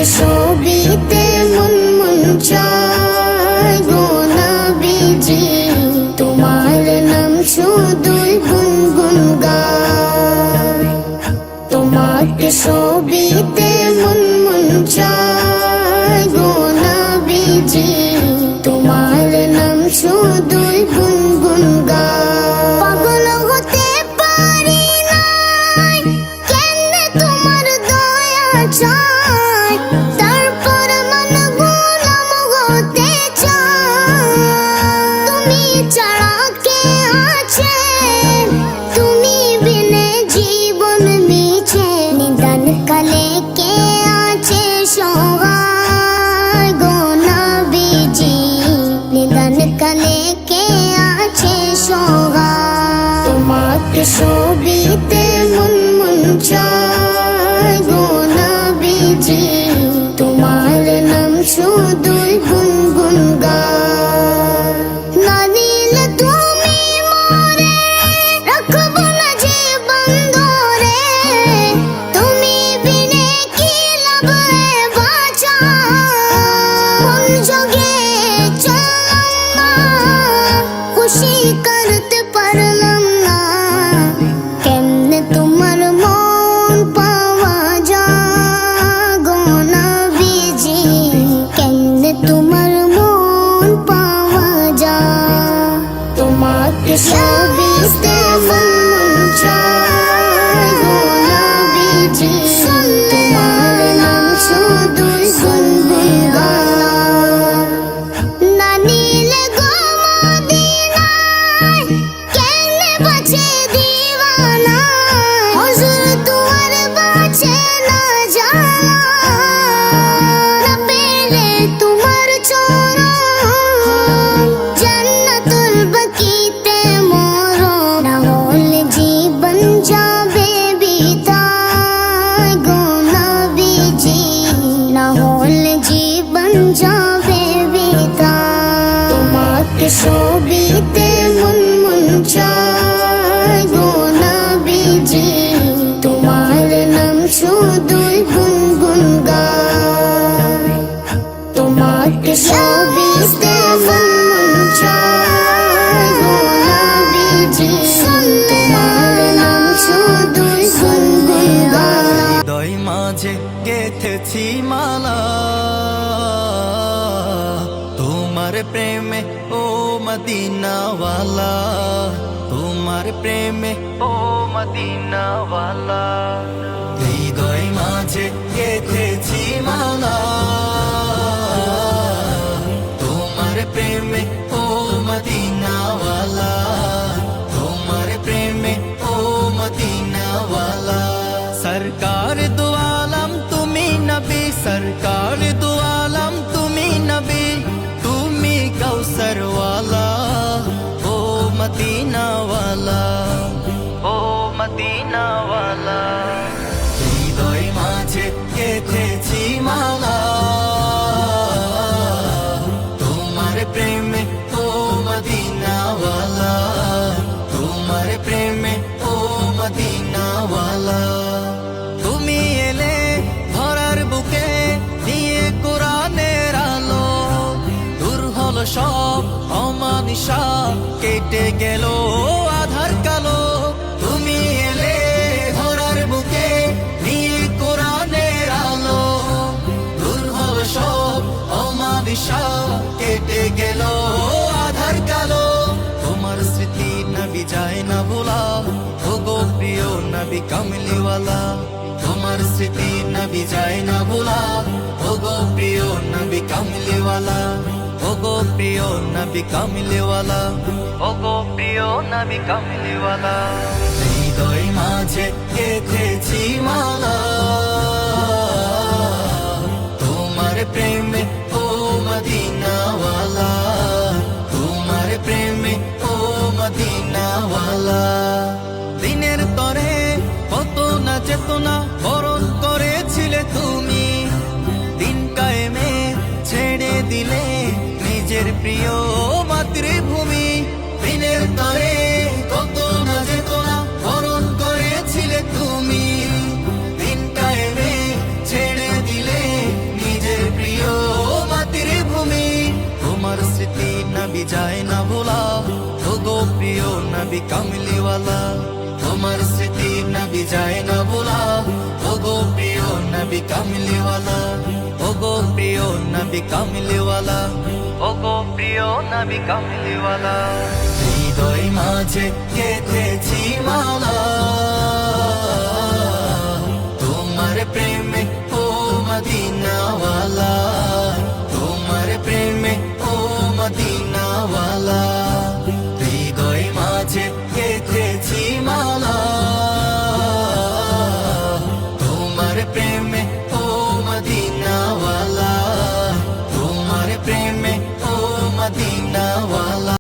ছবিতে মন মন চায় গো নবীজি, তোমার নাম শুধুই গুনগুন গায়। তোমাকে ছবিতে মন মন চায় গো নবীজি, তোমার নাম শুধুই গুনগুন গায়। পাগল হতে পারি নাই, কেন তোমার দয়া চাই, তারপর মন গোলাম হতে চাই। তুমি ছাড়া কে আছে, তুমি বিনে জীবন মিছে, নিদান কালে কে আছে সহায় গো নবীজি, নিদান কালে কে আছে সহায়। তোমাকে ছবিতে মন মন চায় গো নবীজি, তোমার নাম শুধুই গুনগুন গায়। না নিলে তুমি মরে রাখবো না জীবন ধরে, তুমি বিনে কি লাভ রে বাঁচা। মন জগে চললাম না, খুশি করতে পারলাম না, কেমনে তোমার মন পাওয়া যায় গো নবীজি, কেমনে তোমার মন পাওয়া যায়। তোমাকে ছবিতে মন মন চায় গো নবীজি, তোমার নাম শুধুই গুনগুন গায়। না নিলে গো মদিনায়, কেমনে বাঁচে দিওয়ানা, হুজুর তোমার বাঁচে না জানা। না পেলে তোমার চরণ, জান্নাতুল বাকিতে মরণ, না হলে জীবন যাবে বিদায় গো নবীজি, না হলে জীবন যাবে বিদায়। তোমাকে ছবিতে মন মন চায় গো নবীজি, তোমার নাম শুধুই গুনগুন গায়। তোমাকে ছবিতে মন মন চায় গো নবীজি, তোমার নাম শুধুই গুনগুন গায়। হৃদয় মাঝে গেথেছি মালা, তোমার প্রেমে ও মদিনাওয়ালা, তোমার প্রেমে ও মদিনাওয়ালা। হৃদয় মাঝে গেথেছি মালা, তোমার প্রেমে ও মদিনাওয়ালা, তোমার প্রেমে ও মদিনাওয়ালা। সরকার দো আলম তুমি নবী, সরকার দো আলম তুমি নবী, তুমি কৌসর ওয়ালা ও মদিনাওয়ালা, ও মদিনাওয়ালা। হৃদয় মাঝে গেথেছি মালা, তোমার প্রেমে ও মদিনাওয়ালা, তোমার প্রেমে ও মদিনাওয়ালা। তুমি এলে ধরার বুকে নিয়ে কোরআনের আলো, দূর হলো সব অমানিসা, কেটে গেল আধার কালো। তুমি এলে ধরার বুকে নিয়ে কোরআনের আলো, দূর হলো সব অমানিসা, কেটে গেল আধার কালো। তোমার স্মৃতি নবী যায় না ভোলা, ও গো প্রিয় নবী কামলিওয়ালা, তোমার স্মৃতি নবী যায় না ভোলা, ও গো প্রিয় নবী কামলিওয়ালা, ও গো প্রিয় নবী কামলিওয়ালা, ও গো প্রিয় নবী কামলিওয়ালা। হৃদয় মাঝে গেথেছি মালা, তোমার প্রেমে ও মদিনাওয়ালা, তোমার প্রেমে ও মদিনাওয়ালা। দিনের তরে কত না চেতনা বরণ করেছিলে তুমি, দিন কায়েমে ছেড়ে দিলে নিজের প্রিয় মাতৃভূমি। দিনের তরে কত না চেতনা বরণ করেছিলে তুমি, দিন কায়েমে ছেড়ে দিলে যায় না ভোলা, ও গো প্রিয় নবী কামলিওয়ালা। তোমার স্মৃতি নবী যায় না ভোলা, ও গো প্রিয় নবী কামলিওয়ালা, ও গো প্রিয় নবী কামলিওয়ালা, ও গো প্রিয় নবী কামলিওয়ালা। হৃদয় মাঝে গেঁথেছি মালা, তোমার প্রেমে ও মদিনাওয়ালা, তোমার প্রেমে ও মদিনা